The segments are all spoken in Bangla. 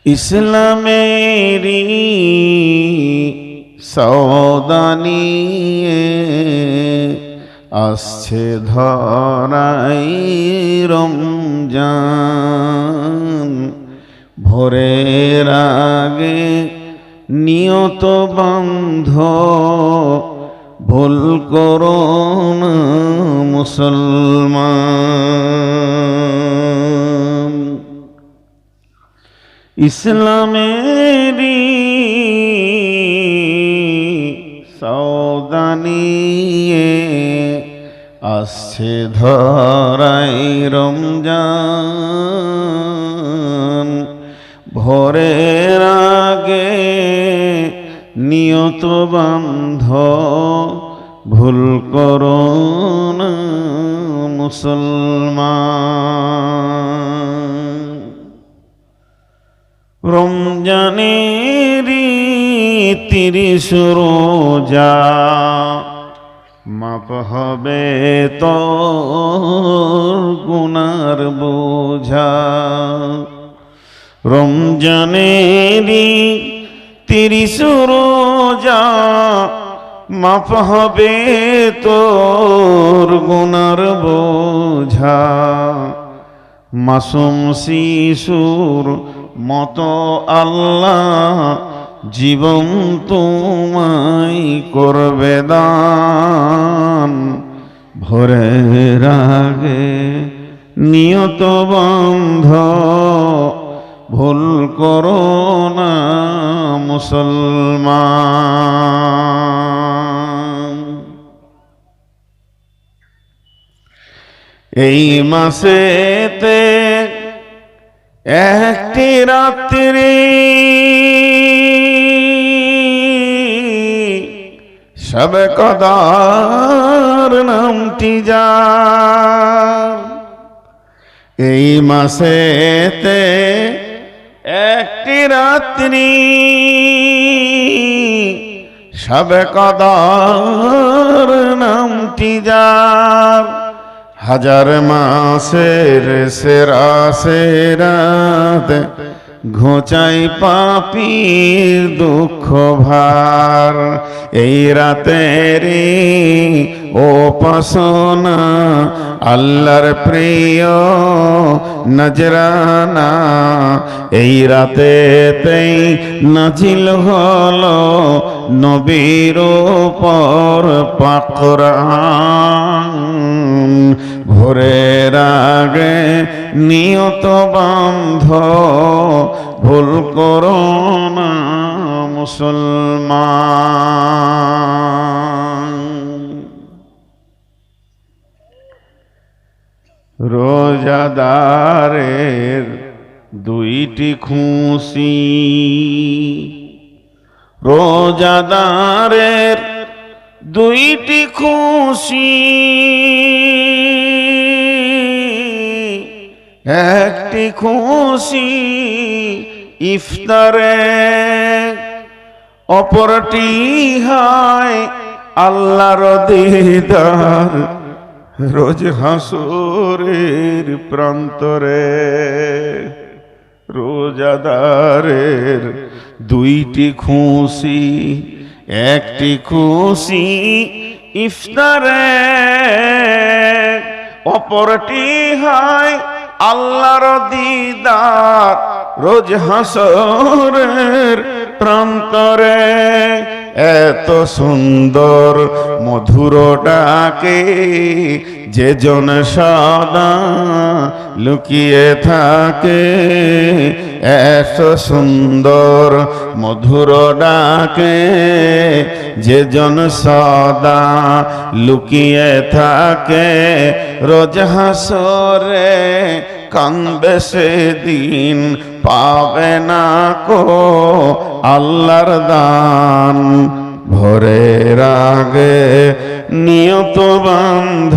ইসলামেরি সওদা নিয়ে আসছে ধরাই রমজান। ভোরের আগে নিয়ত বান্ধ, ভুল করো না মুসলমান। ইসলামেরি সওদা নিয়ে আসছে ধরাই রমজান। ভোরের আগে নিয়ত বান্ধ, ভুল করো না মুসলমান। রমজানেরই 30 রোজা মাপ হবে তোর গুনার বোঝা। রমজানেরই 30 রোজা মাপ হবে তোর গুনার বোঝা। মাসুম শিশুর মতো আল্লাহ জীবন তোমায় করবে দান। ভোরের আগে নিয়ত বান্ধ, ভুল করো না মুসলমান। এই মাসেতে একটি রাত্রি শবে কদর নামটি যার। এই মাসেতে একটি রাত্রি শবে কদর নামটি যার। হাজার মাসের সেরা সেরাত ঘোচাই পাপীর দুঃখ ভার। এই রাতেরই উপাসনা আল্লাহর প্রিয় নজরানা। এই রাতেতেই নাজিল হলো নবীর উপর পাক কুরআন। ভোরের আগে নিয়ত বান্ধ, ভুল করো না মুসলমান। রোজাদারের 2টি খুশি, রোজাদারের 2টি খুশি। একটি খুশি ইফতারে, অপরটি হয় আল্লাহর দিদার রোজ হাসরের প্রান্তরে। রোজাদারের 2টি খুশি, একটি খুশি ইফতারে, অপরটি হয় আল্লাহর দিদার রোজ হাসরের প্রান্তরে। এত সুন্দর মধুর ডাকে যে জন সদা লুকিয়ে থাকে। এত সুন্দর মধুর ডাকে যে জন সদা লুকিয়ে থাকে। রোজ হাসরে কাঁদবে সেদিন, পাবে না কো আল্লাহর দান। ভোরের আগে নিয়ত বান্ধ,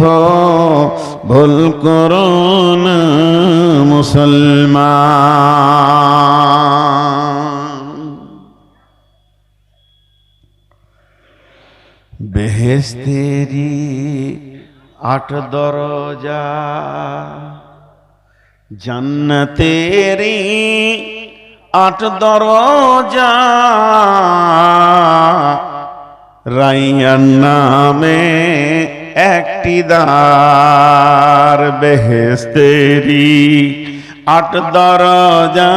ভুল করো না মুসলমান। বেহেশতেরি 8 দরজা, জান্নাতেরি আট দরজা রাইয়ান নামে একটি দ্বার বেহেশতেরি আট দরজা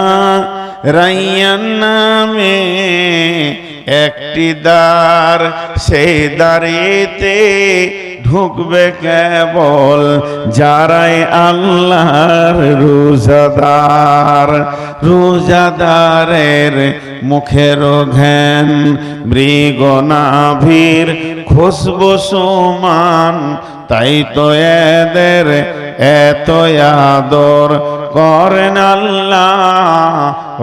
রাইয়ান নামে একটি দ্বার সেই দ্বারেতে ঢুকবে কেবল যারাই আল্লাহর রোজাদার রোজাদারের মুখের ঘ্যান মৃগনাভির খুশবু সমান তাই তো এদের এত আদর করেন আল্লাহ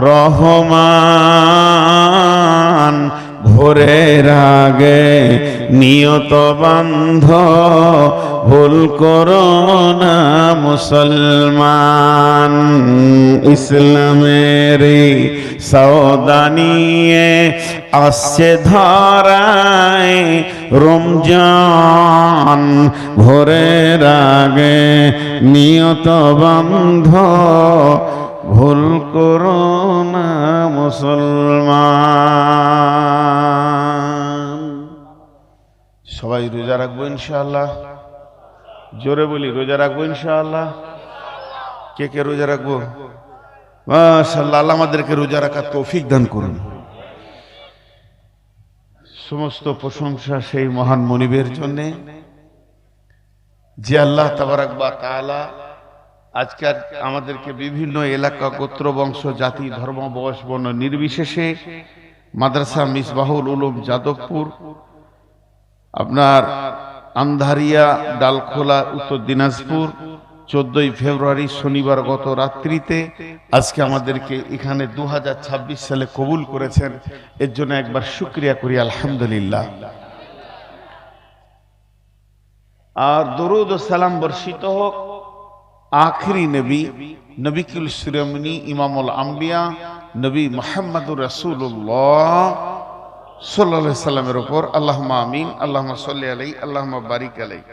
রহমান ভোরের আগে নিয়ত বান্ধ ভুল করো না মুসলমান ইসলামের সওদা নিয়ে আসছে ধরায় রমজান ভোরের আগে নিয়ত বান্ধ ভুল করো না মুসলমান। সবাই রোজা রাখবো ইনশাআল্লাহ, জোরে বলি রোজা রাখবো ইনশাআল্লাহ। কে কে রোজা রাখবো? মাশাআল্লাহ, আল্লাহ আমাদেরকে রোজা রাখার তৌফিক দান করুন। সমস্ত প্রশংসা সেই মহান মনিবের জন্য যে আল্লাহ তাবারাক ওয়া তাআলা আজকাল আমাদেরকে বিভিন্ন এলাকা গোত্র বংশ জাতি ধর্ম বয়স বর্ণ নির্বিশেষে মাদ্রাসা মিসবাহুল উলুম যাদবপুর আপনার আন্ধারিয়া ডালখোলা উত্তর দিনাজপুর 14ই ফেব্রুয়ারি শনিবার গত রাত্রিতে আজকে আমাদেরকে এখানে 2026 সালে কবুল করেছেন। এর জন্য একবার শুকরিয়া করি আলহামদুলিল্লাহ। আর দরুদ ও সালাম বর্ষিত হোক আখরি নবী নবিকুল শিরোমণি ইমামুল আম্বিয়া নবী মুহাম্মদুর রাসূলুল্লাহ সাল্লাল্লাহু আলাইহি সাল্লামের উপর। আল্লাহুম্মা আমিন, আল্লাহুম্মা সাল্লি আলাইহি, আল্লাহুম্মা বারিক আলাইহি।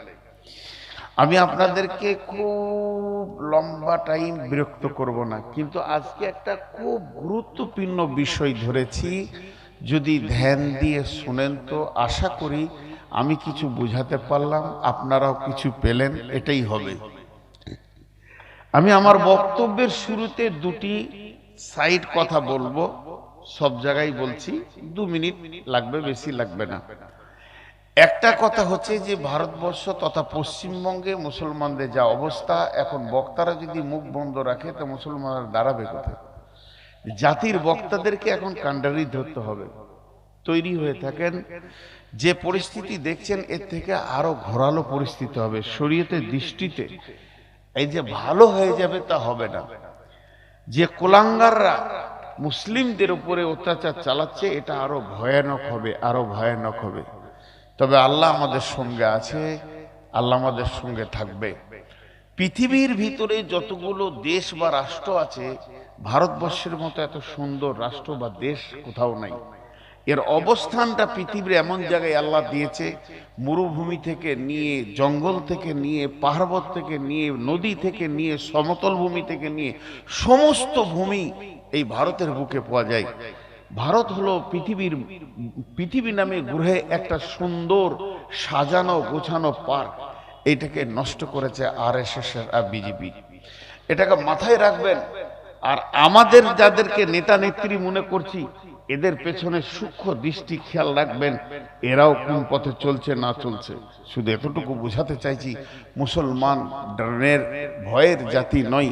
আমি আপনাদেরকে খুব লম্বা টাইম বিরক্ত করব না, কিন্তু আজকে একটা খুব গুরুত্বপূর্ণ বিষয় ধরেছি। যদি ধ্যান দিয়ে শুনেন তো আশা করি আমি কিছু বুঝাতে পারলাম, আপনারাও কিছু পেলেন, এটাই হবে। আমি আমার বক্তব্যের শুরুতে দুটি সাইড কথা বলবো, সব জায়গায় বলছি, 2 মিনিট লাগবে, বেশি লাগবে না। একটা কথা হচ্ছে যে ভারতবর্ষ তথা পশ্চিমবঙ্গে মুসলমানদের যা অবস্থা, এখন বক্তারা যদি মুখ বন্ধ রাখে তো মুসলমানরা দাঁড়াবে কোথায়? জাতির বক্তাদেরকে এখন কান্ডারি ধরতে হবে। তৈরি হয়ে থাকেন, যে পরিস্থিতি দেখছেন এর থেকে আরো ঘোরালো পরিস্থিতি হবে শরীয়তের দৃষ্টিতে। এই যে ভালো হয়ে যাবে তা হবে না। যে কুলাঙ্গাররা মুসলিমদের উপরে অত্যাচার চালাচ্ছে এটা আরো ভয়ানক হবে, আরো ভয়ানক হবে। তবে আল্লাহ আমাদের সঙ্গে আছে, আল্লাহ আমাদের সঙ্গে থাকবে। পৃথিবীর ভিতরে যতগুলো দেশ বা রাষ্ট্র আছে, ভারতবর্ষের মতো এত সুন্দর রাষ্ট্র বা দেশ কোথাও নাই। এর অবস্থানটা পৃথিবীর এমন জায়গায় আল্লাহ দিয়েছে, মরুভূমি থেকে নিয়ে, জঙ্গল থেকে নিয়ে, পাহাড় থেকে নিয়ে, নদী থেকে নিয়ে, সমতল ভূমি থেকে নিয়ে সমস্ত ভূমি এই ভারতের বুকে পাওয়া যায়। ভারত হলো পৃথিবী নামে গ্রহে একটা সুন্দর সাজানো গোছানো পার্ক। এটাকে নষ্ট করেছে RSS আর বিজেপি। এটাকে মাথায় রাখবেন। আর আমাদের যাদেরকে নেতা নেত্রী মনে করছি, এদের পেছনে সূক্ষ্ম দৃষ্টি খেয়াল রাখবেন, এরাও কোন পথে চলছে না চলছে। শুধু এতটুকু বোঝাতে চাইছি, মুসলমান ড্রানের ভয়ের জাতি নয়।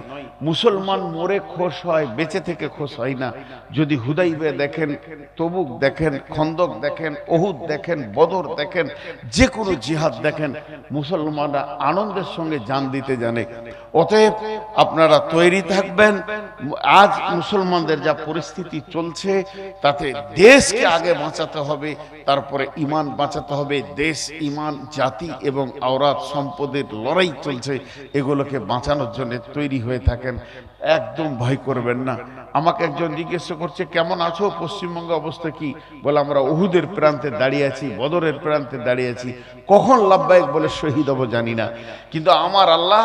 মুসলমান মরে খোশ হয়, বেঁচে থেকে খোশ হয় না। যদি হুদাইবে দেখেন, তবুক দেখেন, খন্দক দেখেন, ওহুদ দেখেন, বদর দেখেন, যে কোনো জিহাদ দেখেন, মুসলমানরা আনন্দের সঙ্গে জান দিতে জানে। অতএব আপনারা তৈরি থাকবেন। আজ মুসলমানদের যা পরিস্থিতি চলছে তাতে দেশকে আগে বাঁচাতে হবে, তারপরে ঈমান বাঁচাতে হবে। দেশ, ঈমান, জাতি এবং আওরাত সম্পদের লড়াই চলছে, এগুলোকে বাঁচানোর জন্য তৈরি হয়ে থাকেন। একদম ভয় করবেন না। আমাকে একজন জিজ্ঞেস করছে, কেমন আছো, পশ্চিমবঙ্গের অবস্থা কি? বলে আমরা উহুদের প্রান্তে দাঁড়িয়ে আছি, বদরের প্রান্তে দাঁড়িয়ে আছি। কখন লাব্বাইক বলে শহীদ হব জানি না, কিন্তু আমার আল্লাহ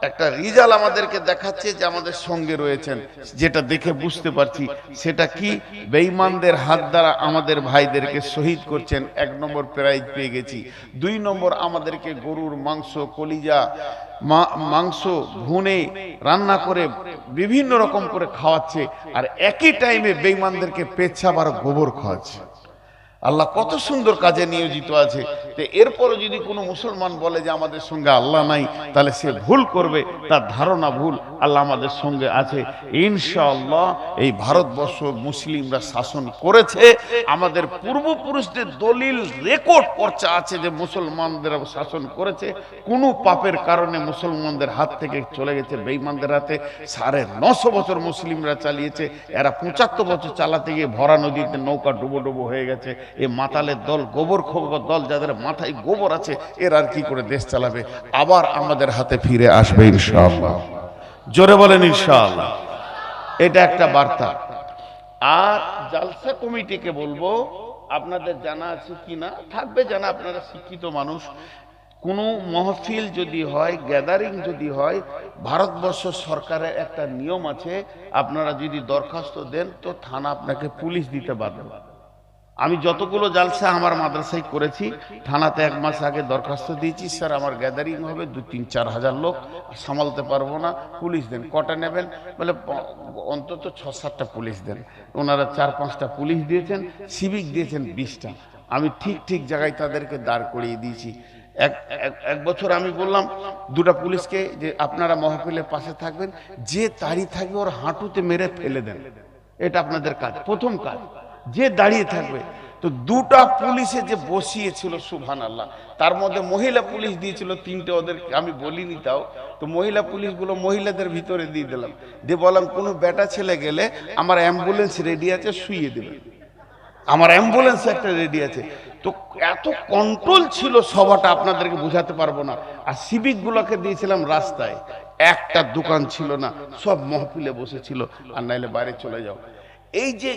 একটা রিজাল্ট আমাদেরকে দেখাচ্ছে যে আমাদের সঙ্গে রয়েছেন, যেটা দেখে বুঝতে পারছি সেটা কি, বেঈমানদের হাত দ্বারা আমাদের ভাইদেরকে শহীদ করছেন, 1 নম্বর প্রাইজ পেয়ে গেছি। 2 নম্বর আমাদেরকে গরুর মাংস, কলিজা মাংস ভুনে রান্না করে বিভিন্ন রকম করে খাওয়াচ্ছে, আর একই টাইমে বেঈমানদেরকে পেচ্ছাব আর গোবর খাওয়াচ্ছে। আল্লাহ কত সুন্দর কাজে নিয়োজিত আছে। তো এরপরও যদি কোনো মুসলমান বলে যে আমাদের সঙ্গে আল্লাহ নাই, তাহলে সে ভুল করবে, তার ধারণা ভুল। আল্লাহ আমাদের সঙ্গে আছে ইনশাআল্লাহ। এই ভারতবর্ষ মুসলিমরা শাসন করেছে, আমাদের পূর্বপুরুষদের দলিল রেকর্ড পর্চা আছে যে মুসলমানদের শাসন করেছে। কোনো পাপের কারণে মুসলমানদের হাত থেকে চলে গেছে বেঈমানদের হাতে। 950 বছর মুসলিমরা চালিয়েছে, এরা 75 বছর চালাতে গিয়ে ভরা নদীতে নৌকা ডুবো ডুবো হয়ে গেছে। এই মাতালের দল, গোবর খোর দল, যাদের মাথায় গোবর আছে, এর আর কি করে দেশ চালাবে? আবার আমাদের হাতে ফিরে আসবে ইনশাআল্লাহ। জোরে বলেন ইনশাআল্লাহ। এটা একটা বার্তা। আর জালসা কমিটিকে বলবো, আপনাদের জানা আছে কিনা, থাকবে জানা, আপনারা শিক্ষিত মানুষ, কোনো মহফিল যদি হয়, গ্যাদারিং যদি হয়, ভারতবর্ষ সরকারের একটা নিয়ম আছে, আপনারা যদি দরখাস্ত দেন তো থানা আপনাকে পুলিশ দিতে বাধ্য। আমি যতগুলো জালসা আমার মাদ্রাসায় করেছি, থানাতে 1 মাস আগে দরখাস্ত দিয়েছি, স্যার আমার গ্যাদারিং হবে 2-3-4 হাজার লোক, সামালতে পারবো না, পুলিশ দেন। কটা নেবেন? বলে অন্তত 6-7টা পুলিশ দেন। ওনারা 4-5টা পুলিশ দিয়েছেন, সিভিক দিয়েছেন 20টা। আমি ঠিক জায়গায় তাদেরকে দাঁড় করিয়ে দিয়েছি। এক বছর আমি বললাম 2টা পুলিশকে যে আপনারা মহফিলের পাশে থাকবেন, যে দাঁড়িয়ে থাকবে ওর হাঁটুতে মেরে ফেলে দেন, এটা আপনাদের কাজ, প্রথম কাজ, যে দাঁড়িয়ে থাকবে। তো 2টা পুলিশে যে বসিয়েছিল, সুবহানাল্লাহ, তার মধ্যে মহিলা পুলিশ দিয়েছিল 3টে, ওদের আমি বলিনি তাও। তো মহিলা পুলিশগুলো মহিলাদের ভিতরে দিয়ে দিলাম, দিয়ে বললাম কোনো বেটা ছেলে গেলে আমার অ্যাম্বুলেন্স রেডি আছে, শুইয়ে দেবে, আমার অ্যাম্বুলেন্স একটা রেডি আছে। তো এত কন্ট্রোল ছিল সভাটা, আপনাদেরকে বোঝাতে পারবো না। আর সিভিক গুলোকে দিয়েছিলাম রাস্তায়, একটা দোকান ছিল না, সব মহফিলে বসেছিল, আর নাইলে বাইরে চলে যাও। এই যে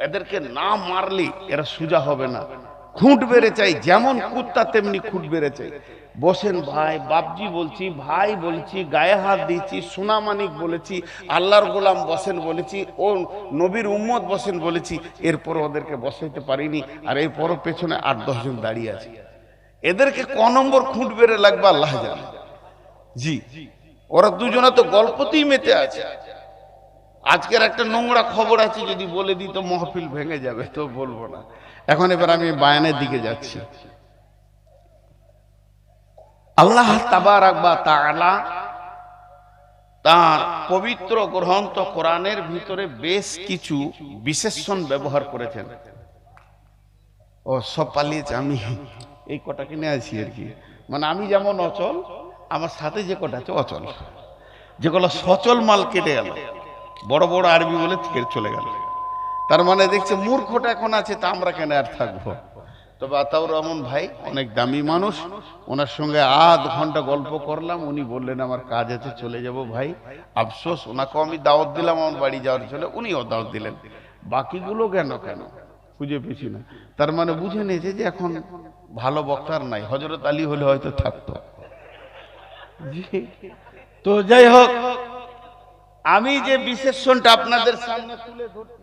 এদেরকে না মারলে এরা সোজা হবে না, খুঁট বেড়ে চাই, যেমন কুত্তা তেমনি খুঁট বেড়ে চাই। বসেন ভাই, বাপজি বলছি, ভাই বলছি, গায়ে হাত দিয়েছি, সোনামানিক বলেছি, আল্লাহর গোলাম বসেন বলেছি, ও নবীর উম্মত বসেন বলেছি, এরপর ওদেরকে বসাইতে পারিনি। আর এরপরও পেছনে 8-10 জন দাঁড়িয়ে আছে। এদেরকে ক নম্বর খুঁট বেড়ে লাগবে আল্লাহ জানে। জি, ওরা দুজনে তো গল্পতেই মেতে আছে। আজকের একটা নোংরা খবর আছে, যদি বলে দিই তো মহফিল ভেঙে যাবে, তো বলবো না এখন। এবার আমি বায়ানের দিকে যাচ্ছি। আল্লাহ তাবারাক ওয়া তাআলা তার পবিত্র গ্রন্থ কোরআনের ভিতরে বেশ কিছু বিশেষণ ব্যবহার করেছেন। ও সব পালিয়েছে, আমি এই কটা কিনে আছি আর কি। মানে আমি যেমন অচল, আমার সাথে যে কটা আছে অচল, যেগুলো সচল মাল কেটে গেল, বড় বড় আরবি বলে চলে গেল। তার মানে দেখছে মূর্খটা এখন আছে, তা আমরা কেন আর থাকবো। তবে আতাউর রহমান ভাই অনেক দামি মানুষ, ওনার সঙ্গে আধ ঘন্টা গল্প করলাম। উনি বললেন আমার কাজ আছে, চলে যাব ভাই। আফসোস, ওনাকেও আমি দাওয়াত দিলাম আমার বাড়ি যাওয়ার জন্য, উনিও দাওয়াত দিলেন। বাকিগুলো কেন খুঁজে পেছি না। তার মানে বুঝে নিয়েছে যে এখন ভালো বক্তার নাই, হযরত আলী হলে হয়তো থাকতো। তো যাই হোক, আমি যে বিশেষণটা আপনাদের সামনে তুলে ধরছি,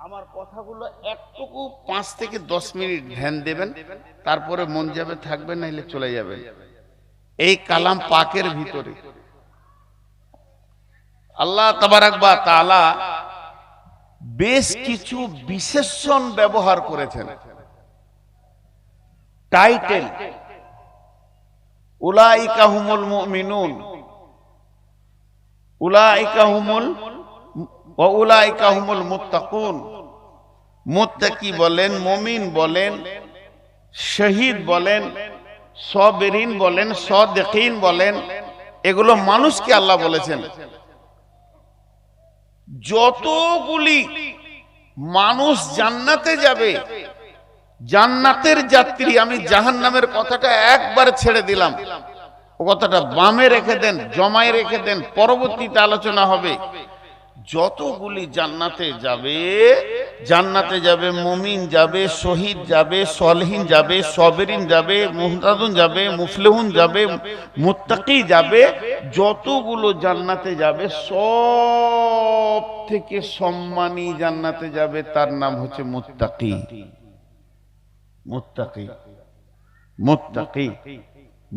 আমার কথাগুলো একটুকু 5 থেকে 10 মিনিট ধ্যান দেবেন, তারপরে মন যাবে থাকবেন, নাইলে চলে যাবেন। এই কালাম পাকের ভিতরে আল্লাহ তাবারাক ওয়া তাআলা বেশ কিছু বিশেষণ ব্যবহার করেছেন। টাইটেল উলাইকা হুমুল মুমিনুন, উলাইকা হুমুল ওয়া উলাইকা হুমুল মুত্তাকুন। মুত্তাকি বলেন, মুমিন বলেন, শহীদ বলেন, সাবিরিন বলেন, সাদিকিন বলেন, এগুলো মানুষকে আল্লাহ বলেছেন। যতগুলি মানুষ জান্নাতে যাবে, জান্নাতের যাত্রী, আমি জাহান্নামের কথাটা একবার ছেড়ে দিলাম, ও কথাটা বামে রেখে দেন, জমায় রেখে দেন, পরবর্তীতে আলোচনা হবে। যতগুলি জান্নাতে যাবে জান্নাতে যাবে, মুমিন যাবে, শহীদ যাবে, সলহিন যাবে, সবেরিন যাবে, মুহতাদুন যাবে, মুফলিহুন যাবে, মুত্তাকি যাবে। যতগুলো জান্নাতে যাবে সব থেকে সম্মানী জান্নাতে যাবে, তার নাম হচ্ছে মুত্তাকি। মুত্তাকি, মুত্তাকি,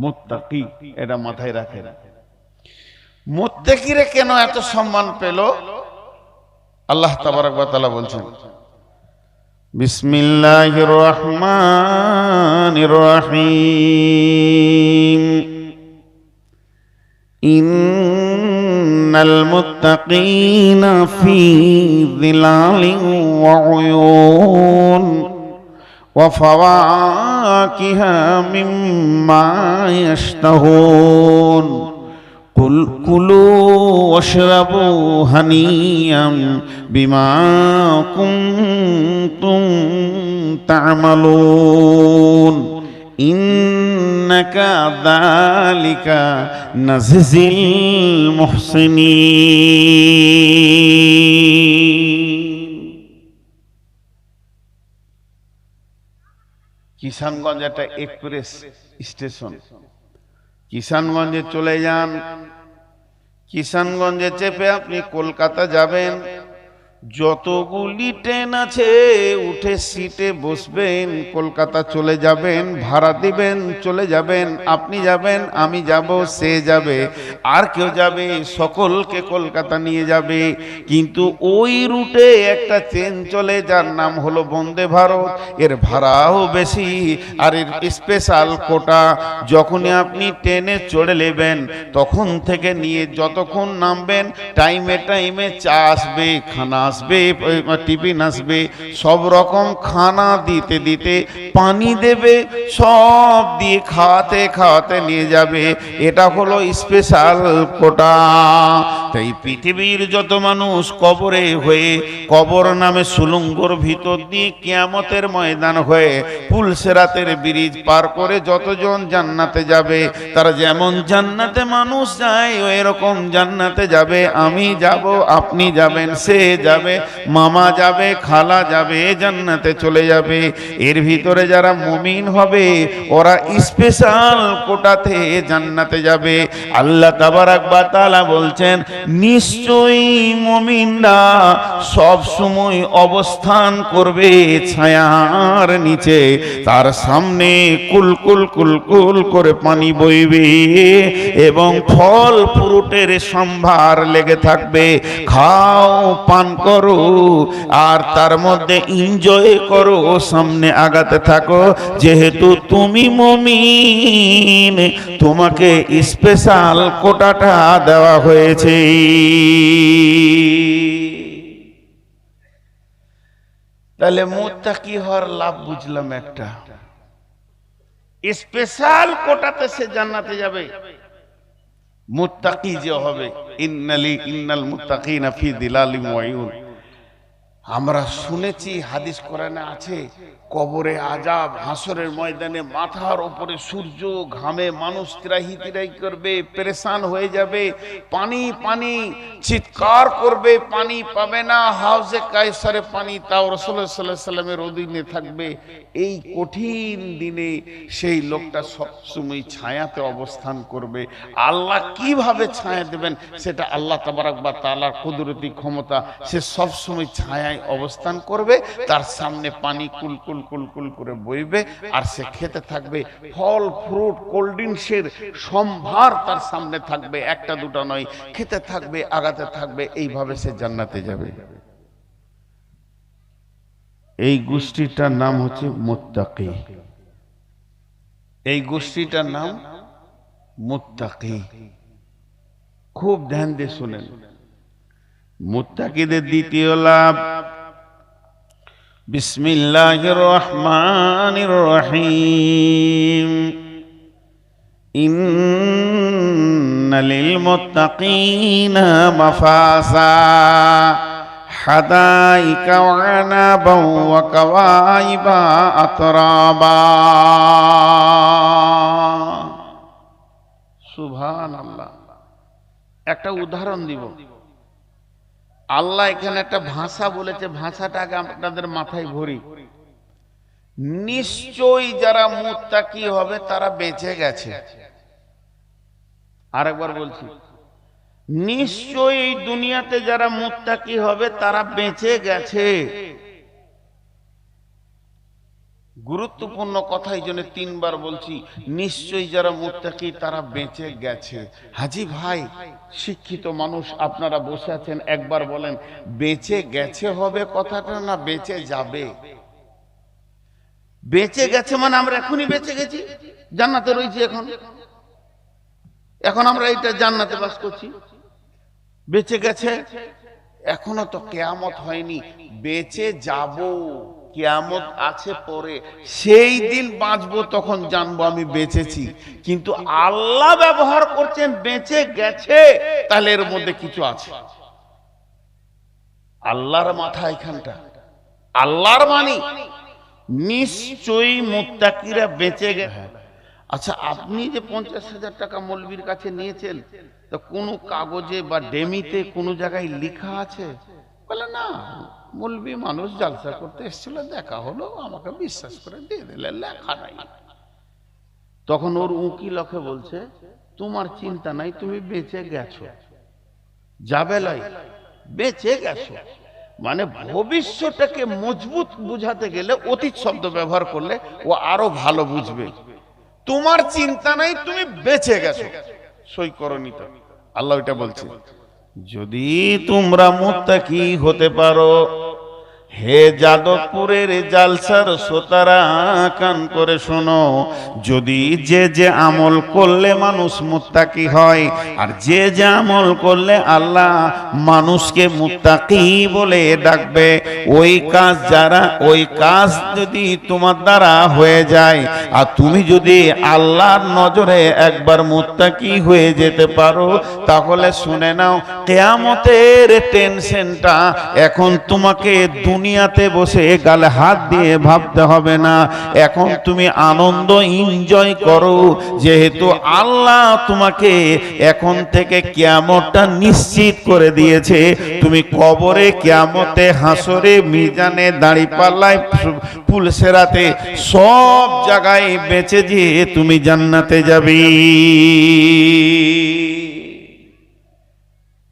মুত্তাকি, এটা মাথায় রাখেন। মুত্তাকিরা কেন এত সম্মান পেল? আল্লাহ তাবারক ওয়া তাআলা বলছেন, বিসমিল্লাহির রহমানির রহিম, ইন্নাল মুত্তাকিনা ফি যিলালিন ওয়া উয়ুন ওয়া ফাওয়াকিহা মিম্মা ইয়াশতাহুন কুল কুলু ওয়াশরাবু হানিয়াম বিমা কুনতুম তা'মালুন ইন্নাকা যালিকা নাজজিল মুহসিনিন। কিষানগঞ্জ একটা এক্সপ্রেস স্টেশন। কিষানগঞ্জে চলে যান, কিষানগঞ্জে চেপে আপনি কলকাতা যাবেন। যতগুলি ট্রেন আছে উঠে সিটে বসবেন, কলকাতা চলে যাবেন, ভাড়া দিবেন, চলে যাবেন। আপনি যাবেন, আমি যাব, সে যাবে, আর কেউ যাবে, সকলকে কলকাতা নিয়ে যাবে। কিন্তু ওই রুটে একটা ট্রেন চলে যার নাম হলো বন্দে ভারত। এর ভাড়াও বেশি আর এর স্পেশাল কোটা। যখনই আপনি ট্রেনে চড়ে নেবেন তখন থেকে নিয়ে যতক্ষণ নামবেন টাইমে টাইমে চা আসবে, খানা আসবে, টিফিন আসবে, সব রকম খানা দিতে দিতে পানি দেবে, সব দিয়ে খাওয়াতে খাওয়াতে নিয়ে যাবে। এটা হলো স্পেশাল কোটা। তাই পৃথিবীর যত মানুষ কবরে হয়ে, কবর নামে সুলঙ্গর ভিতর দিয়ে কিয়ামতের ময়দান হয়ে পুলসেরাতের ব্রিজ পার করে যতজন জান্নাতে যাবে, তারা যেমন জান্নাতে মানুষ যায় ওই রকম জান্নাতে যাবে। আমি যাব, আপনি যাবেন, সে যাবে, মামা যাবে, খালা যাবে, জান্নাতে চলে যাবে। এর ভিতরে যারা মুমিন হবে ওরা স্পেশাল কোটাতে জান্নাতে যাবে। আল্লাহ তাবারক ওয়া তাআলা বলছেন, নিশ্চয়ই মুমিনরা সব সময় অবস্থান করবে ছায়ার নিচে, তার সামনে কুলকুল কুলকুল করে পানি বইবে এবং ফল ফ্রুটের সম্ভার লেগে থাকবে। খাও, পান করো, আর তার মধ্যে এনজয় করো, সামনে আগাতে থাকো। যেহেতু তুমি মুমিন, তোমাকে স্পেশাল কোটাটা দেওয়া হয়েছে। তাহলে মুত্তাকি হওয়ার লাভ বুঝলাম একটা, স্পেশাল কোটাতে সে জান্নাতে যাবে। মুত্তাকি যে হবে, ইন্নাল মুত্তাকিনা ফি যিলালিন ওয়া উয়ুন। আমরা শুনেছি, হাদিস কোরআনে আছে, কবরে আযাব, হাসরের ময়দানে মাথার উপরে সূর্য, ঘামে মানুষ তিরাহি তিরাহি করবে, পেরেশান হয়ে যাবে, পানি পানি চিৎকার করবে, পানি পাবে না। হাউজে কায়সারে পানি তাও রাসূলুল্লাহ সাল্লাল্লাহু আলাইহি সাল্লামের অধীনে থাকবে। এই কঠিন দিনে সেই লোকটা সবসময় ছায়াতে অবস্থান করবে। আল্লাহ কিভাবে ছায়া দেবেন সেটা আল্লাহ তাবারক ওয়া তাআলার কুদরতি ক্ষমতা। সে সবসময় ছায়ায় অবস্থান করবে, তার সামনে পানি কুলকুল কুলকুল করে বইবে, আর সে খেতে থাকবে। ফল ফ্রুট কোল্ড ড্রিঙ্কসের সম্ভার তার সামনে থাকবে, একটা দুটা নয়, খেতে থাকবে, আগাতে থাকবে। এইভাবে সে জান্নাতে যাবে। এই গোষ্ঠীটার নাম হচ্ছে মুত্তাকি। এই গোষ্ঠীটার নাম মুত্তাকি। খুব ধ্যান দিয়ে শুনেন। মুত্তাকিদের দ্বিতীয় লাভ, বিসমিল্লাহির রহমানির রহিম, ইন্নালিল মুত্তাকিনা মাফাজা হাদাইকা ওয়া আনাবা ওয়া কাওয়াইবা আতরাবা। সুবহানাল্লাহ। একটা উদাহরণ দিব। আল্লাহ এখানে একটা ভাষা বলেছে, ভাষাটা আগে আপনাদের মাথায় ভরি। নিশ্চয়ই যারা মুত্তাকি হবে তারা বেঁচে গেছে। আরেকবার বলছি, নিশ্চয়ই এই দুনিয়াতে যারা মুত্তাকি হবে তারা বেঁচে গেছে। গুরুত্বপূর্ণ কথা, এই জন্য তিনবার বলছি, নিশ্চয়ই যারা মুত্তাকি তারা বেঁচে গেছে। হাজি ভাই, শিক্ষিত মানুষ আপনারা বসে আছেন, একবার বলেন বেঁচে গেছে হবে কথাটা না বেঁচে যাবে? বেঁচে গেছে মানে আমরা এখনই বেঁচে গেছি, জান্নাতে রয়েছি এখন, এখন আমরা এইটা জান্নাতে বাস করছি। বেঁচে গেছে, এখনো তো কিয়ামত হয়নি, বেঁচে যাব, কিয়ামত আছে পরে, সেই দিন বাঁচবো, তখন জানবো আমি বেঁচেছি। কিন্তু আল্লাহ ব্যবহার করছেন বেঁচে গেছে, তাহলে এর মধ্যে কিছু আছে। আল্লাহর মাথা এখানটা, আল্লাহর বাণী, নিশ্চয়ই মুত্তাকিরা বেঁচে গেছে। আচ্ছা, আপনি যে 50,000 টাকা মৌলবীর কাছে নিয়েছেন, তো কোনো কাগজে বা ডেমিতে কোনো জায়গায় লেখা আছে? বলে না, মৌলবী মানুষ জালসা করতে এসেছিল, দেখা হলো, আমাকে বিশ্বাস করে দিয়ে দিলে, লেখা নাই। তখন ওর উকিল ওকে বলছে, তোমার চিন্তা নাই, তুমি বেঁচে গেছো, যাবে লাই, বেঁচে গেছো। মানে ভবিষ্যৎটাকে মজবুত বুঝাতে গেলে অতীত শব্দ ব্যবহার করলে ও আরো ভালো বুঝবে। তোমার চিন্তা নাই, তুমি বেঁচে গেছো, সই করনি তো। আল্লাহ এটা বলছে, যদি তোমরা মুত্তাকি হতে পারো, হে যাদবপুরের জালসার শ্রোতারা কান করে শোনো, যদি যে যে আমল করলে মানুষ মুত্তাকি হয়, আর যে যে আমল করলে আল্লাহ মানুষকে মুত্তাকি বলে ডাকবে, ওই কাজ যারা, ওই কাজ যদি তোমার দ্বারা হয়ে যায়, আর তুমি যদি আল্লাহর নজরে একবার মুত্তাকি হয়ে যেতে পারো, তাহলে শুনে নাও, কিয়ামতের টেনশনটা এখন তোমাকে দুনিয়াতে বসে গালে হাত দিয়ে ভাবতে হবে না। এখন তুমি আনন্দ এনজয় করো, যেহেতু আল্লাহ তোমাকে এখন থেকে কিয়ামতটা নিশ্চিত করে দিয়েছে। তুমি কবরে, কিয়ামতে, হাসরে, মিজানে, দাঁড়িপাল্লায়, পুলসেরাতে, সব জায়গায় বেঁচে দিয়ে তুমি জান্নাতে যাবে।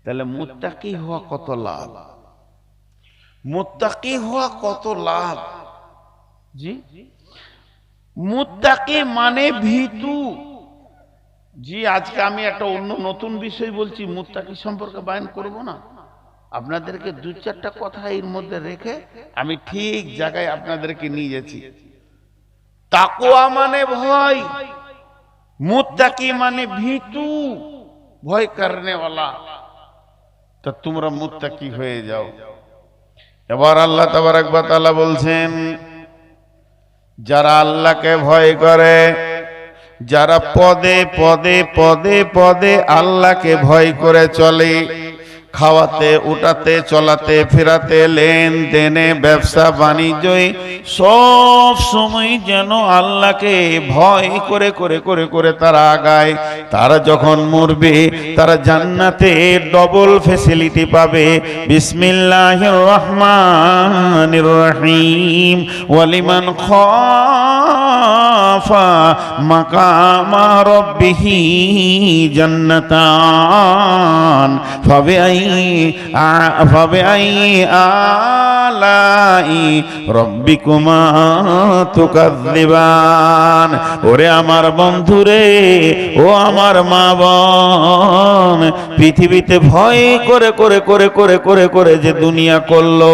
তাহলে মুত্তাকি হওয়া কত লাভ, মুত্তাকি হওয়া কত লাভ। জি, মুত্তাকি মানে ভীতু। জি, আজকে আমি একটা অন্য নতুন বিষয় বলছি, মুত্তাকি সম্পর্কে বয়ান করব না, আপনাদেরকে দু চারটা কথা এর মধ্যে রেখে আমি ঠিক জায়গায় আপনাদেরকে নিয়ে যাচ্ছি। তাকওয়া মানে ভয়, মুত্তাকি মানে ভীতু, ভয় করনে वाला। তো তোমরা মুত্তাকি হয়ে যাও। এবার আল্লাহ তাবারক ওয়া তাআলা বলছেন, যারা আল্লাহকে ভয় করে, যারা পদে পদে পদে পদে আল্লাহকে ভয় করে চলে, খাওয়াতে, উঠাতে, চলাতে, ফেরাতে, লেনদেনে, ব্যবসা বাণিজ্যে সব সময় যেন আল্লাহকে ভয় করে করে করে করে তারা আগায়। তারা যখন মরবে, তারা জান্নাতে ডবল ফ্যাসিলিটি পাবে। বিসমিল্লাহির রহমানির রহিম। ওয়ালিমান খাফা মাকামা রাব্বিহি জান্নাতান ফাবিআই আলাই রব্বিকুমা তুকাযযিবান। ওরে আমার বন্ধুরে, ও আমার মা বোন, পৃথিবীতে ভয় করে করে করে করে করে করে যে দুনিয়া করলো,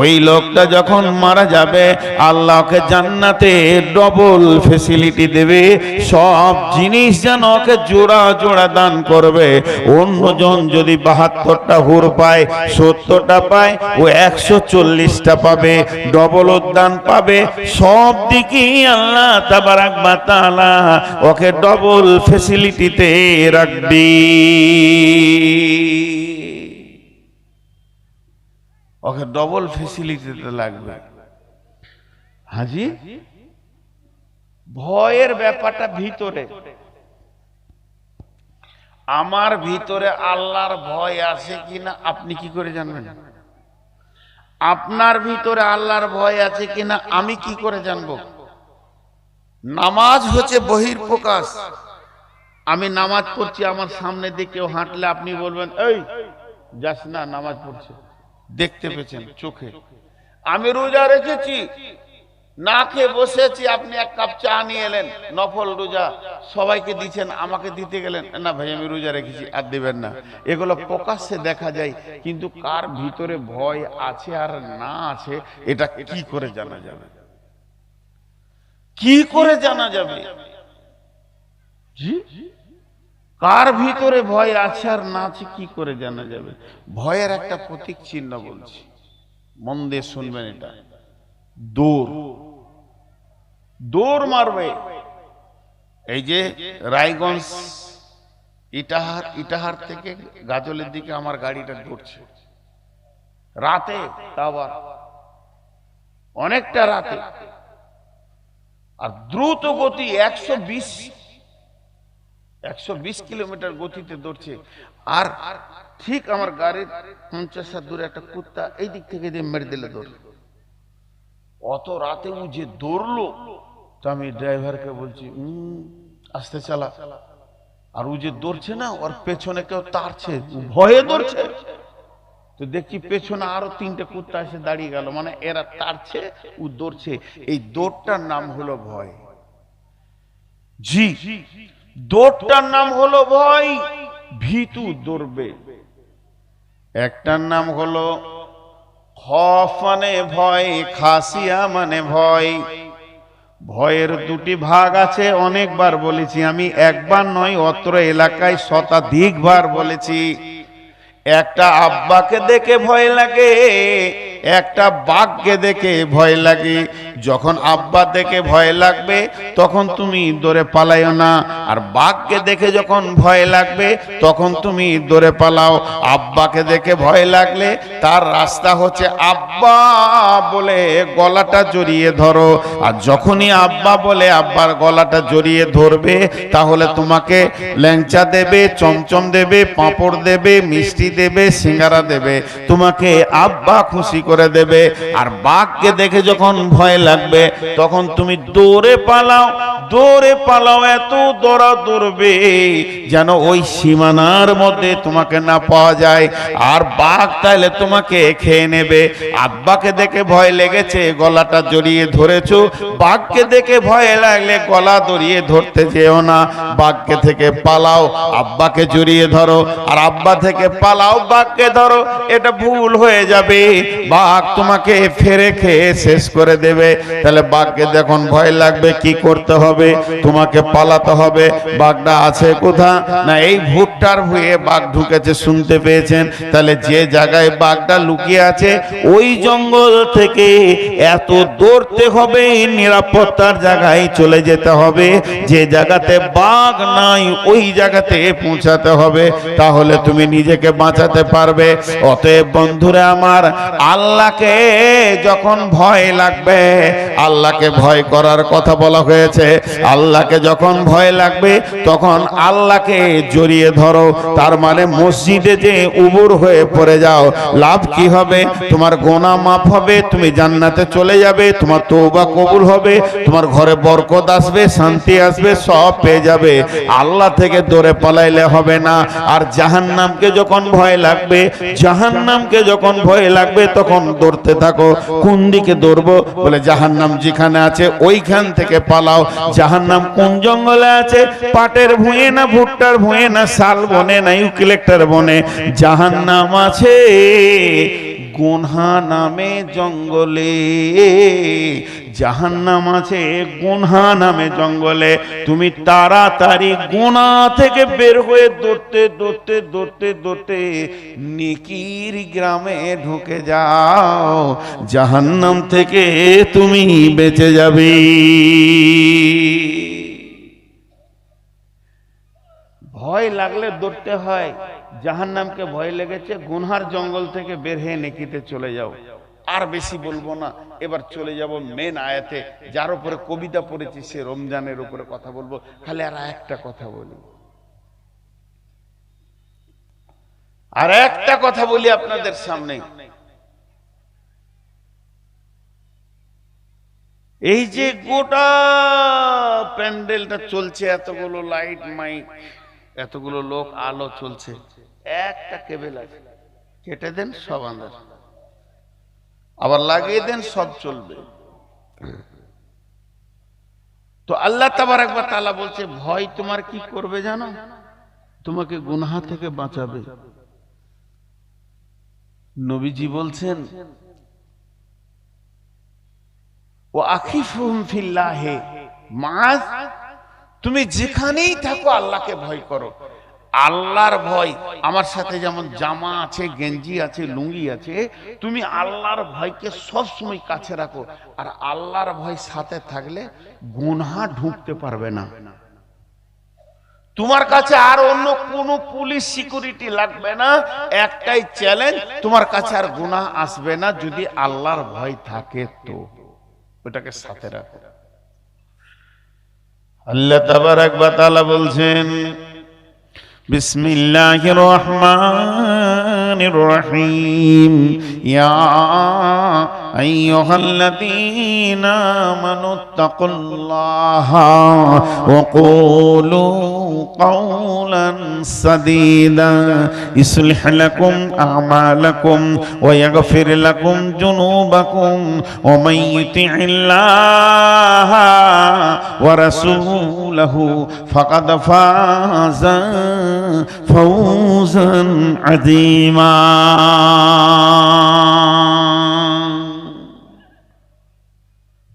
ওই লোকটা যখন মারা যাবে, আল্লাহকে জান্নাতে ডবল ফ্যাসিলিটি দেবে, সব জিনিস যেন ওকে জোড়া জোড়া দান করবে। অন্যজন যদি 72টা হুর পায়, 70টা পায়, ও 140টা পাবে, ডবল উদ্যান পাবে। সব দিকেই আল্লাহ তাবারক ওয়া তাআলা ওকে ডবল ফ্যাসিলিটিতে রাখবে, ওকে ডবল ফ্যাসিলিটিতে লাগবে। হাজি, ভয়ের ব্যাপারটা ভিতরে, আমার ভিতরে আল্লাহর ভয় আছে কিনা আপনি কি করে জানবেন? আপনার ভিতরে আল্লাহর ভয় আছে কিনা আমি কি করে জানবো? নামাজ হচ্ছে বহির্প্রকাশ। আমি নামাজ পড়ছি, আমার সামনে দিয়ে কেউ হাঁটলে আপনি বলবেন এই যাস না, নামাজ পড়ছে, দেখতে পেয়েছেন চোখে। আমি রোজা রেখেছি, না খেয়ে বসেছি, আপনি এক কাপ চা নিয়ে এলেন, নফল রোজা, সবাইকে দিচ্ছেন, আমাকে দিতে গেলেন, না ভাই আমি রোজা রেখেছি, আর দেবেন না। এগুলো প্রকাশ্যে দেখা যায়, কিন্তু কার ভিতরে ভয় আছে আর না আছে এটা কি করে জানা যাবে? কি করে জানা যাবে? জি, কার ভিতরে ভয় আছে আর না আছে কি করে জানা যাবে? ভয়ের একটা প্রতীক চিহ্ন বলছি, মন দিয়ে শুনবেন। এটা দৌড়, দৌড় মারবে। এই যে রায়গঞ্জ ইটাহার থেকে গাজলের দিকে আমার গাড়িটা দৌড়ছে রাতে, তা আবার অনেকটা রাতে, আর দ্রুত গতি 120 কিলোমিটার গতিতে দৌড়ছে। আর ঠিক আমার গাড়ির 50 হাত দূরে একটা কুত্তা এই দিক থেকে দিয়ে মেরে দিলে দৌড়। অত রাতে ও যে দৌড়লো, তো আমি ড্রাইভারকে বলছি আস্তে চালা। আর ও যে দৌড়ছে না, ওর পেছনে কেউ তাড়ছে, ভয়ে দৌড়ছে। তো দেখছি পেছনে আরো 3টে কুত্তা এসে দাঁড়িয়ে গেল, মানে এরা তাড়ছে, ও দৌড়ছে। এই দৌড়টার নাম হলো ভয়। জি, দৌড়টার নাম হলো ভয়। ভীতু দৌড়বে। একটার নাম হলো খফ মানে ভয়, খাসিয়া মানে ভয়। ভয়ের দুটি ভাগ আছে, অনেকবার বলেছি আমি, একবার নয় অত্র এলাকায় শতাধিকবার বলেছি। একটা আব্বাকে দেখে ভয় লাগে, একটা বাঘকে দেখে ভয় লাগে। যখন আব্বা দেখে ভয় লাগবে তখন তুমি দৌড়ে পালাইও না, আর বাঘকে দেখে যখন ভয় লাগবে তখন তুমি দৌড়ে পালাও। আব্বাকে দেখে ভয় লাগলে তার রাস্তা হচ্ছে আব্বা বলে গলাটা জড়িয়ে ধরো, আর যখনই আব্বা বলে আব্বার গলাটা জড়িয়ে ধরবে তাহলে তোমাকে ল্যাংচা দেবে, চমচম দেবে, পাঁপড় দেবে, মিষ্টি দেবে, সিঙ্গারা দেবে, তোমাকে আব্বা খুশি করে দেবে। আর বাঘকে দেখে যখন ভয় লাগবে তখন তুমি দৌড়ে পালাও, দৌড়ে পালাও, এত দৌড়া দৌড়বে যেন ওই সীমানার মধ্যে তোমাকে না পাওয়া যায়, আর বাঘ তাইলে তোমাকে খেয়ে নেবে। আব্বাকে দেখে ভয় লেগেছে, গলাটা জড়িয়ে ধরেছো, বাঘকে দেখে ভয় লাগলে গলা জড়িয়ে ধরতে যেও না, বাঘকে থেকে পালাও, আব্বাকে জড়িয়ে ধরো, আর আব্বা থেকে পালাও, বাঘকে ধরো। এটা ভুল হয়ে যাবে, বাঘ তোমাকে ফেরে খেয়ে শেষ করে দেবে। তাহলে বাঘকে যখন ভয় লাগবে কি করতে হবে? তোমাকে পালাতে হবে। বাঘটা আছে কোথা? না এই ভুট্টার ভুঁয়ে বাঘ ঢুকেছে, শুনতে পেয়েছেন? তাহলে যে জায়গায় বাঘটা লুকিয়ে আছে ওই জঙ্গল থেকে এত দৌড়তে হবে, নিরাপত্তার জায়গায় চলে যেতে হবে, যে জায়গাতে বাঘ নাই ওই জায়গাতে পৌঁছাতে হবে, তাহলে তুমি নিজেকে বাঁচাতে পারবে। অতএব বন্ধুরা আমার, আল্লাহকে যখন ভয় লাগবে, আল্লাহকে ভয় করার কথা বলা হয়েছে, আল্লাহকে যখন ভয় লাগবে তখন আল্লাহকে জড়িয়ে ধরো। তার মানে মসজিদে যে উবুর হয়ে পড়ে যাও, লাভ কি হবে? তোমার গুনাহ মাফ হবে, তুমি জান্নাতে চলে যাবে, তোমার তওবা কবুল হবে, তোমার ঘরে বরকত আসবে, শান্তি আসবে, সব পেয়ে যাবে। আল্লাহ থেকে দৌড়ে পালাইলে হবে না। আর জাহান্নামকে যখন ভয় লাগবে, জাহান্নামকে যখন ভয় লাগবে তখন দৌড়তে থাকো। কোন দিকে দৌড়বো? বলে জাহান্নাম যেখানে আছে ওইখান থেকে পালাও। জাহান্নাম কোন জঙ্গলে আছে? পাটের ভুঁয়ে না, ভুট্টার ভুঁয়ে না, শাল বনে না, ইউক্যালিপটাস বনে। জাহান্নাম আছে গুনহা নামে জঙ্গলে, জাহান্নাম আছে গুনহা নামে জঙ্গলে। তুমি তাড়াতাড়ি গুনাহ থেকে বের হয়ে দৌড়তে দৌড়তে দৌড়তে দৌড়তে নেকির গ্রামে ঢুকে যাও, জাহান্নাম থেকে তুমি বেঁচে যাবে। ভয় লাগলে দৌড়তে হয়। জাহান্নামকে ভয় লেগেছে, গুনহার জঙ্গল থেকে বের হয়ে নেকিতে চলে যাও। আর বেশি বলবো না, এবার চলে যাব মেন আয়াতে, যার উপরে কবিতা পড়েছি সে রমজানের উপরে কথা বলবো। খালি আর একটা কথা বলি, আর একটা কথা বলি আপনাদের সামনে, এই যে গোটা প্যান্ডেলটা চলছে, এতগুলো লাইট মাইক, এতগুলো লোক, আলো চলছে, একটা কেবল আছে, কেটে দেন সব আন্দাজ, আবার লাগিয়ে দেন সব চলবে। তো আল্লাহ তাবারক ওয়া তাআলা বলছে, ভয় তোমার কি করবে জানো? তোমাকে গুনাহ থেকে বাঁচাবে। নবীজি বলছেন, ও আখিফুহুম ফিল্লাহে, মাআজ, তুমি যেখানেই থাকো আল্লাহকে ভয় করো। আল্লাহর ভয় আমার সাথে যেমন জামা আছে, গেঞ্জি আছে, লুঙ্গি আছে, তুমি আল্লাহর ভয়কে সব সময় কাছে রাখো। আর আল্লাহর ভয় সাথে থাকলে গুনাহ ঢুকতে পারবে না। তোমার কাছে আর অন্য কোনো পুলিশ সিকিউরিটি লাগবে না, একটাই চ্যালেঞ্জ, তোমার কাছে আর গুনাহ আসবে না যদি আল্লাহর ভয় থাকে। তো ওটাকে সাথে রাখো। আল্লাহ তাবারক ওয়া তাআলা বলছেন, বিসমিল্লাহির রহমানির রহিম, ইয়া আইয়ুহাল্লাযীনা আমানুত্তাকুল্লাহা ওয়া কুলু কাওলান সাদীদা ইসলিহ লাকুম আ'মালাকুম ওয়া ইয়াগফির লাকুম যুনুবাকুম ওয়া মান ইউতি'িল্লাহা ওয়া রাসূলাহু ফাকাদ ফাযা ফাওজান আযীমা।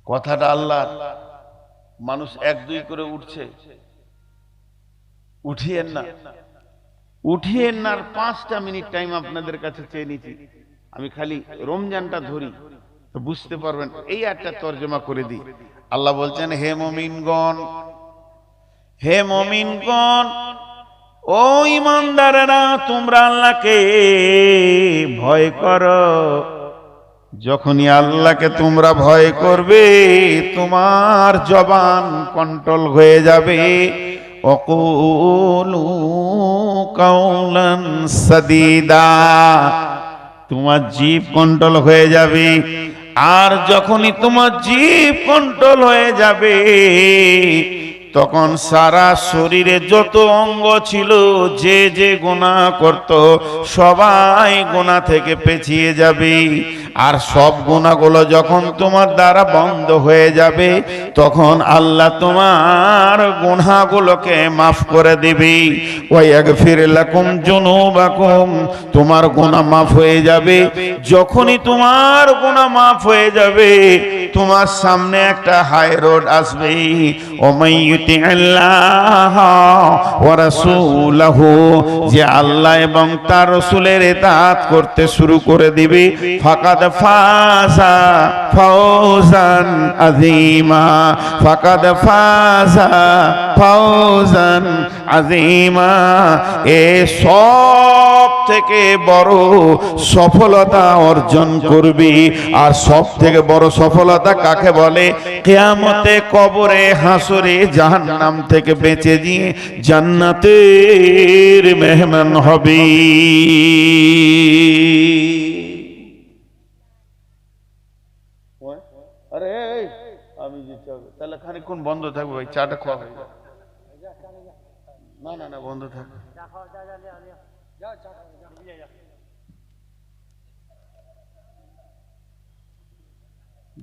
কথাটা আল্লাহ, মানুষ এক দুই করে উঠছে, উঠিয়েন না, উঠিয়েন না। আর 5টা মিনিট টাইম আপনাদের কাছে চেয়ে নিচ্ছি, আমি খালি রমজানটা ধরি তো বুঝতে পারবেন। এই একটা তর্জমা করে দিই। আল্লাহ বলছেন, হে মুমিনগণ, হে মুমিনগণ, ও ঈমানদারেরা, তোমরা আল্লাহকে ভয় করো। যখনই আল্লাহকে তোমরা ভয় করবে, তোমার জবান কন্ট্রোল হয়ে যাবে। ওয়াকুলু কাওলান সাদীদা, তোমার জিভ কন্ট্রোল হয়ে যাবে। আর যখনই তোমার জিভ কন্ট্রোল হয়ে যাবে, তখন সারা শরীরে যত অঙ্গ ছিল, যে যে গুনাহ করত, সবাই গুনাহ থেকে পেছিয়ে যাবে। আর সব গুনাহগুলো যখন তোমার দ্বারা বন্ধ হয়ে যাবে, তখন আল্লাহ তোমার গুনাহগুলোকে মাফ করে দিবে। ওয়া ইয়াগফির লাকুম যুনুবাকুম, তোমার গুনাহ মাফ হয়ে যাবে। যখনই তোমার গুনাহ মাফ হয়ে যাবে, তোমার সামনে একটা হাই রোড আসবে। ও মান ইউতি'িল্লাহ ওয়া রাসূলাহু, যে আল্লাহ এবং তার রাসূলের ইতাআত করতে শুরু করে দিবে, ফাকাদ ফাযা ফাওজান আযীমা, ফাকাদ ফাযা ফাওজান আযীমা। এ সব থেকে বড় সফলতা অর্জন করবি। আর সব থেকে বড় সফলতা কাকে বলে? কিয়ামতে, কবরে, হাসরে, জাহান্নাম থেকে বেঁচে গিয়ে জান্নাতের মেহমান হবি। আরে আমি তাহলে খানিকক্ষণ বন্ধ থাকবে ভাই, চাটা খাওয়া হয়ে যাবে। না না না, বন্ধ থাকবে।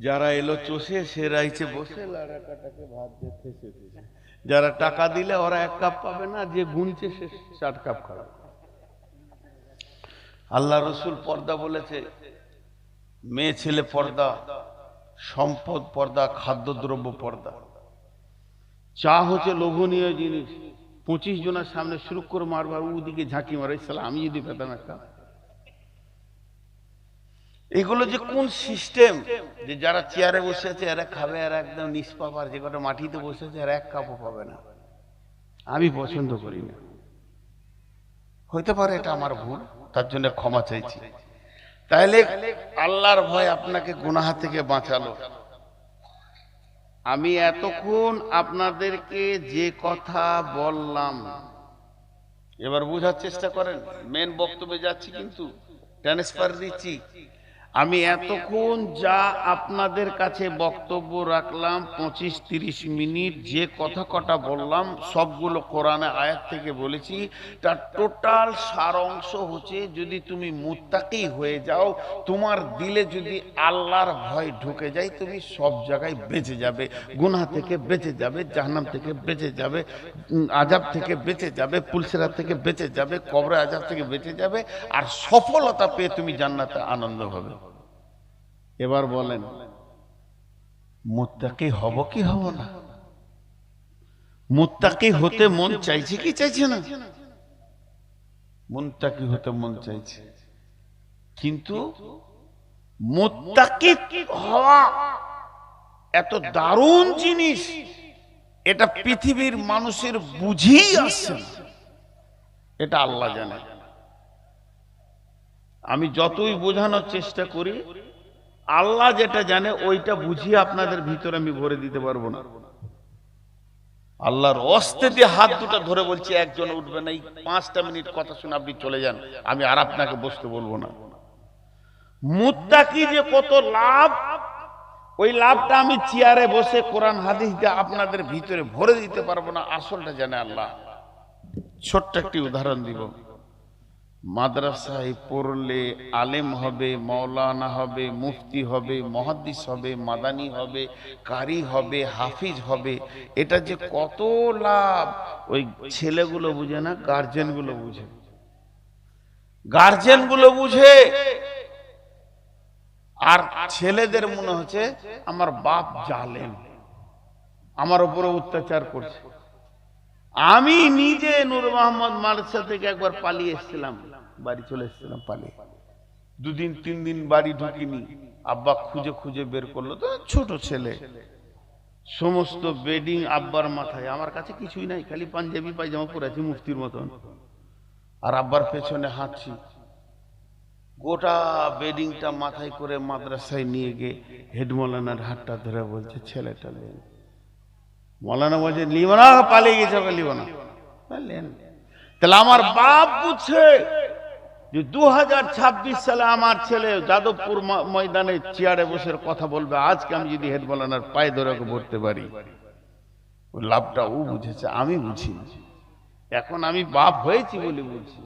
যারা এলো চষে, সে রাইছে বসে, লাড়া কাটাকে ভাত দিয়ে ফেসে ফেসে। যারা টাকা দিলে ওরা 1 কাপ পাবে না, যে গুনছে সে 60 কাপ খাবে। আল্লাহ রসুল পর্দা বলেছে, মেয়ে ছেলে পর্দা, সম্পদ পর্দা, খাদ্যদ্রব্য পর্দা। চা হচ্ছে লোভনীয় জিনিস। 25 জনের সামনে শুরু করে মারবার, ওদিকে ঝাঁকি মারে, সালা আমি যদি পেতাম একটা। এগুলো যে কোন সিস্টেম, যে যারা চেয়ারে বসে আছে এরা খাবে, আর একদম নিষ্পাপ, আর যে কটা মাটিতে বসে আছে আর 1 কাপও পাবে না। আমি পছন্দ করি না। হইতে পারে এটা আমার ভুল, তার জন্য ক্ষমা চাইছি। তাইলে আল্লাহর ভয় আপনাকে গুনাহ থেকে বাঁচালো। আমি এতক্ষণ আপনাদেরকে যে কথা বললাম, এবার বোঝার চেষ্টা করেন, মেন বক্তব্যে যাচ্ছি কিন্তু ট্রান্সফার দিচ্ছি। আমি এতক্ষণ যা আপনাদের কাছে বক্তব্য রাখলাম 25-30 মিনিট, যে কথা কটা বললাম সবগুলো কোরআনে আয়াত থেকে বলেছি। তার টোটাল সার অংশ হচ্ছে, যদি তুমি মুত্তাকি হয়ে যাও, তোমার দিলে যদি আল্লাহর ভয় ঢুকে যায়, তুমি সব জায়গায় বেঁচে যাবে, গুনাহ থেকে বেঁচে যাবে, জাহান্নাম থেকে বেঁচে যাবে, আযাব থেকে বেঁচে যাবে, পুলসিরাত থেকে বেঁচে যাবে, কবরে আযাব থেকে বেঁচে যাবে, আর সফলতা পেয়ে তুমি জান্নাতে আনন্দ হবে। এবার বলেন, মুত্তাকি হব কি হব না? মুত্তাকি হতে মন চাইছে কি চাইছে না? মুত্তাকি হতে মন চাইছে, কিন্তু মুত্তাকি হওয়া এত দারুণ জিনিস, এটা পৃথিবীর মানুষের বুঝেই আসছে না, এটা আল্লাহ জানে। আমি যতই বোঝানোর চেষ্টা করি, আল্লাহ যেটা জানে ওইটা বুঝিয়ে আপনাদের ভিতরে আমি ভরে দিতে পারবো না। আল্লাহর অস্তে দিয়ে হাত দুটো ধরে বলছি, একজন উঠবে না, এই 5টা মিনিট কথা শুনে আপনি চলে যান, আমি আর আপনাকে বসতে বলবো না। মুত্তাকি যে কত লাভ, ওই লাভটা আমি চেয়ারে বসে কোরআন হাদিস দিয়ে আপনাদের ভিতরে ভরে দিতে পারবো না, আসলটা জানে আল্লাহ। ছোট্ট একটি উদাহরণ দিব। মাদ্রাসায় পড়লে আলেম হবে, মাওলানা হবে, মুফতি হবে, মুহাদ্দিস হবে, মাদানি হবে, কারি হবে, হাফিজ হবে, এটা যে কত লাভ ওই ছেলেগুলো বুঝে না, গার্জেনগুলো বুঝে। গার্জেনগুলো বুঝে, আর ছেলেদের মনে হচ্ছে আমার বাপ জালেম, আমার উপরে অত্যাচার করছে। আমি নিজে নূর মোহাম্মদ মাদ্রাসা থেকে একবার পালিয়ে এসেছিলাম, বাড়ি চলে এসেছিলাম পালিয়ে, 2-3 দিন বাড়ি ঢুকিনি, আব্বা খুঁজে খুঁজে বের করলো, তো ছোট ছেলে, সমস্ত বেডিং আব্বার মাথায়, আমার কাছে কিছুই নাই, খালি পাঞ্জাবি পায়জামা পরে আছি মুফতির মতন, আর আব্বার পেছনে হাঁটছি। গোটা বেডিংটা মাথায় করে মাদ্রাসায় নিয়ে গিয়ে হেড মৌলানার হাতটা ধরে বলছে, ছেলেটা লেন। মৌলানা বলছে লিবো না, পালিয়ে গেছে, লিবো না। তাহলে আমার বাপ বুঝছে যে 2026 সালে আমার ছেলে যাদবপুর ময়দানে চেয়ারে বসে কথা বলবে, আজকে আমি যদি হেড মৌলানার পায়ে ধরে ভরতে পারি, লাভটা ও বুঝেছে, আমি বুঝি। এখন আমি বাপ হয়েছি বলে বুঝছি।